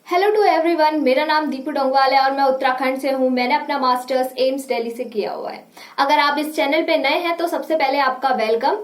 Hello to everyone, मेरा नाम दीपू डोंगवाल है और मैं उत्तराखंड से हूँ। मैंने अपना मास्टर्स एम्स दिल्ली से किया हुआ है। अगर आप इस चैनल पे नए हैं तो सबसे पहले आपका वेलकम।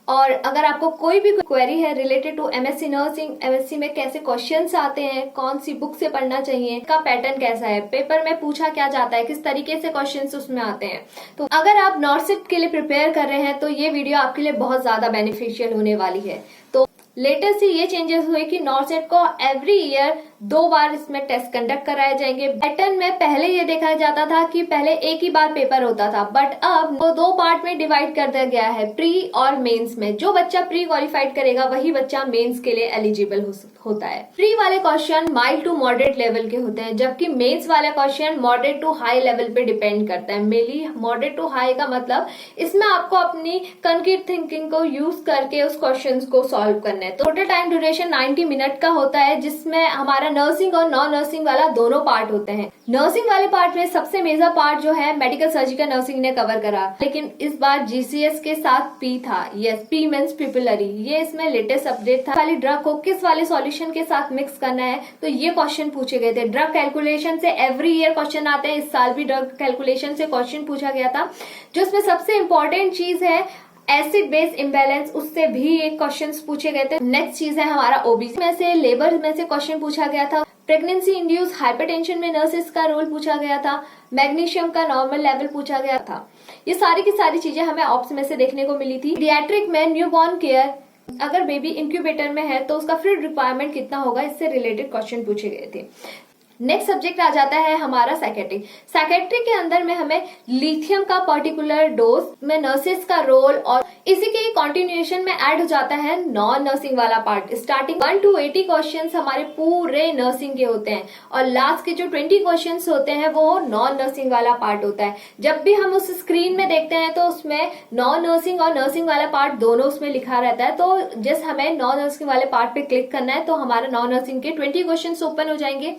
और अगर आपको कोई भी क्वेरी है related to MSc nursing, MSc में कैसे क्वेश्चंस आते हैं, कौन सी बुक से पढ़ना चाहिए, का पैटर्न कैसा है, पेपर में पूछा क्या जाता है, किस तरीके से क्वेश्चंस उसमें आते हैं, तो अगर आप नॉर्सिट के लिए प्रिपेयर कर रहे हैं तो ये वीडियो आपके लिए बहुत ज्यादा बेनिफिशियल होने वाली है। तो लेटेस्ट ये चेंजेस हुए कि नॉर्सेट को एवरी ईयर 2 बार इसमें टेस्ट कंडक्ट कराए जाएंगे। पैटर्न में पहले ये देखा जाता था कि पहले एक ही बार पेपर होता था, बट अब वो 2 पार्ट में डिवाइड कर दिया गया है, प्री और मेंस में। जो बच्चा प्री क्वालिफाइड करेगा वही बच्चा मेंस के लिए एलिजिबल होता है। प्री वाले question mild to moderate level के होते हैं, जबकि मेंस वाले question moderate to high level पे डिपेंड करता है। मेनली मॉडरेट टू हाई का मतलब इसमें आपको अपनी कंक्रीट थिंकिंग को यूज करके उस क्वेश्चन को सॉल्व करना है। तो टोटल टाइम ड्यूरेशन 90 मिनट का होता है, जिसमें हमारा नर्सिंग और नॉन नर्सिंग वाला दोनों पार्ट होते हैं। नर्सिंग वाले पार्ट में सबसे मेजर पार्ट जो है मेडिकल सर्जिकल नर्सिंग ने कवर करा, लेकिन इस बार जीसीएस के साथ पी था। Yes, P means pupillary. ये इसमें लेटेस्ट अपडेट था। वाली ड्रग को किस वाले सॉल्यूशन के साथ मिक्स करना है, तो ये क्वेश्चन पूछे गए थे। ड्रग कैलकुलेशन से एवरी ईयर क्वेश्चन आते हैं। इस साल भी ड्रग कैलकुलेशन से क्वेश्चन पूछा गया था। जो इसमें सबसे इंपॉर्टेंट चीज है एसिड बेस इम्बैलेंस, उससे भी एक क्वेश्चन पूछे गए थे। नेक्स्ट चीज है हमारा ओबीसी में से, लेबर में से क्वेश्चन पूछा गया था। प्रेगनेंसी इंड्यूस हाइपरटेंशन में नर्सेस का रोल पूछा गया था। मैग्नीशियम का नॉर्मल लेवल पूछा गया था। ये सारी की सारी चीजें हमें ऑप्स में से देखने को मिली थी। पीडियाट्रिक में न्यूबॉर्न केयर, अगर बेबी इंक्यूबेटर में है तो उसका फीड रिक्वायरमेंट कितना होगा, इससे रिलेटेड क्वेश्चन पूछे गए थे। नेक्स्ट सब्जेक्ट आ जाता है हमारा साइकेट्रिक। साइकेट्रिक के अंदर में हमें लिथियम का पर्टिकुलर डोज में नर्सेस का रोल, और इसी के कंटिन्यूएशन में ऐड हो जाता है नॉन नर्सिंग वाला पार्ट। स्टार्टिंग 1 to 80 क्वेश्चंस हमारे पूरे नर्सिंग के होते हैं, और लास्ट के जो 20 क्वेश्चंस होते हैं वो नॉन नर्सिंग वाला पार्ट होता है। जब भी हम उस स्क्रीन में देखते हैं तो उसमें नॉन नर्सिंग और नर्सिंग वाला पार्ट दोनों उसमें लिखा रहता है। तो जस्ट हमें नॉन नर्सिंग वाले पार्ट पे क्लिक करना है तो हमारा नॉन नर्सिंग के 20 क्वेश्चन ओपन हो जाएंगे।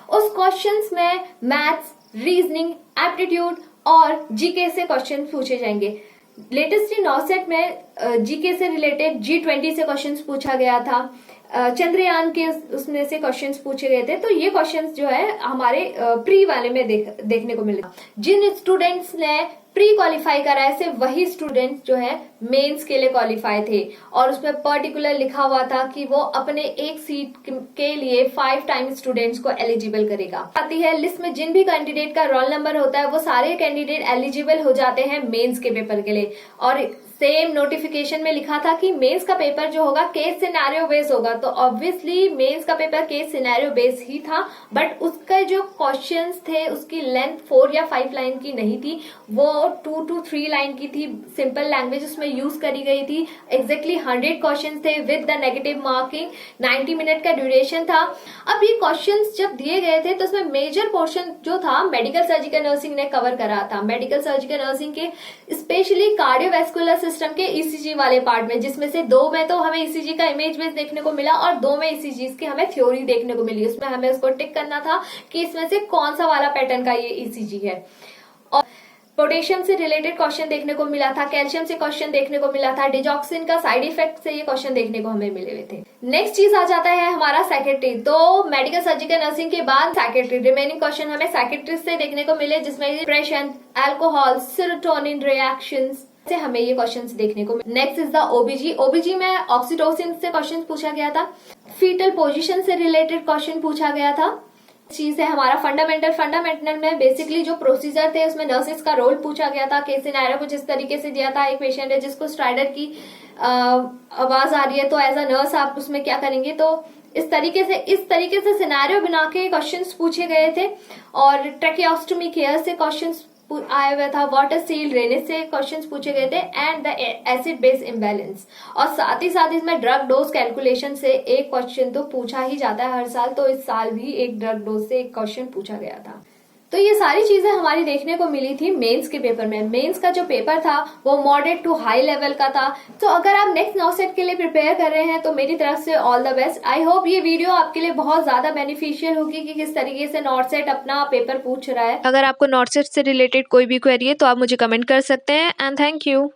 उस क्वेश्चंस में मैथ्स, रीजनिंग, एप्टीट्यूड और जीके से क्वेश्चन पूछे जाएंगे। लेटेस्टली नॉर्सेट में जीके से रिलेटेड G20 से क्वेश्चंस पूछा गया था। चंद्रयान के उसमें से क्वेश्चंस पूछे गए थे। तो ये क्वेश्चंस जो है हमारे प्री वाले में देखने को मिलेगा। जिन स्टूडेंट्स ने प्री क्वालिफाई करा है सिर्फ वही स्टूडेंट्स जो है मेंस के लिए क्वालिफाई थे, और उसमें पर्टिकुलर लिखा हुआ था कि वो अपने एक सीट के लिए 5 टाइम स्टूडेंट्स को एलिजिबल करेगा। आती है लिस्ट में जिन भी कैंडिडेट का रोल नंबर होता है वो सारे कैंडिडेट एलिजिबल हो जाते हैं मेंस के पेपर के लिए। और सेम नोटिफिकेशन में लिखा था कि मेंस का पेपर जो होगा केस सिनेरियो बेस होगा। तो ऑब्वियसली मेंस का पेपर केस सिनेरियो बेस ही था, बट उसके जो क्वेश्चंस थे उसकी लेंथ 4 या 5 लाइन की नहीं थी, वो 2 to 3 लाइन की थी। सिंपल लैंग्वेज उसमें यूज करी गई थी। एग्जैक्टली 100 क्वेश्चंस थे with the negative marking. 90 minute का ड्यूरेशन था। अब ये क्वेश्चंस जब दिए गए थे तो उसमें मेजर पोर्शन जो था मेडिकल सर्जिकल नर्सिंग ने कवर करा था। मेडिकल सर्जिकल नर्सिंग के स्पेशली कार्डियोवैस्कुलर सिस्टम के ईसीजी वाले पार्ट में, जिसमें से 2 में तो हमें ईसीजी का इमेज बेस देखने को मिला और 2 में ईसीजी की हमें थ्योरी देखने को मिली। उसमें हमें उसको टिक करना था कि इसमें से कौन सा वाला पैटर्न का ये ईसीजी है। और पोटेशियम से रिलेटेड क्वेश्चन देखने को मिला था, कैल्शियम से क्वेश्चन देखने को मिला था, डिजॉक्सिन का साइड इफेक्ट से ये क्वेश्चन देखने को हमें मिले हुए थे। नेक्स्ट चीज आ जाता है हमारा साइकेट्री। तो मेडिकल सर्जिकल नर्सिंग के बाद साइकेट्री, रिमेनिंग क्वेश्चन हमें साइकेट्री से देखने को मिले, जिसमें डिप्रेशन, अल्कोहल, सेरोटोनिन रिएक्शंस से हमें ये क्वेश्चंस देखने को मिले। Next is the ओबीजी। ओबीजी में ऑक्सीटोसिन से क्वेश्चन पूछा गया था। फीटल पोजीशन से रिलेटेड क्वेश्चन पूछा गया था। चीज है हमारा फंडामेंटल में बेसिकली जो प्रोसीजर थे उसमें नर्सेस का रोल पूछा गया था। केस सिनेरियो कुछ इस तरीके से दिया था। एक पेशेंट है जिसको स्ट्राइडर की आवाज आ रही है, तो एज अ नर्स आप उसमें क्या करेंगे। तो इस तरीके से सिनेरियो बना के क्वेश्चंस पूछे गए थे। और ट्रेकियोस्टोमी केयर से क्वेश्चंस आया हुआ था। वाटर सील ड्रेनेज से क्वेश्चंस पूछे गए थे, and the acid base imbalance. और साथ ही साथ इसमें ड्रग डोज कैलकुलेशन से एक क्वेश्चन तो पूछा ही जाता है हर साल, तो इस साल भी एक ड्रग डोज से एक क्वेश्चन पूछा गया था। तो ये सारी चीजें हमारी देखने को मिली थी मेंस के पेपर में। मेंस का जो पेपर था वो मॉडरेट टू हाई लेवल का था। तो अगर आप नेक्स्ट नॉर्सेट के लिए प्रिपेयर कर रहे हैं तो मेरी तरफ से all the best. I hope ये वीडियो आपके लिए बहुत ज्यादा बेनिफिशियल होगी कि किस तरीके से नॉर्सेट अपना पेपर पूछ रहा है। अगर आपको नॉर्सेट से रिलेटेड कोई भी क्वेरी है तो आप मुझे कमेंट कर सकते हैं। And thank you.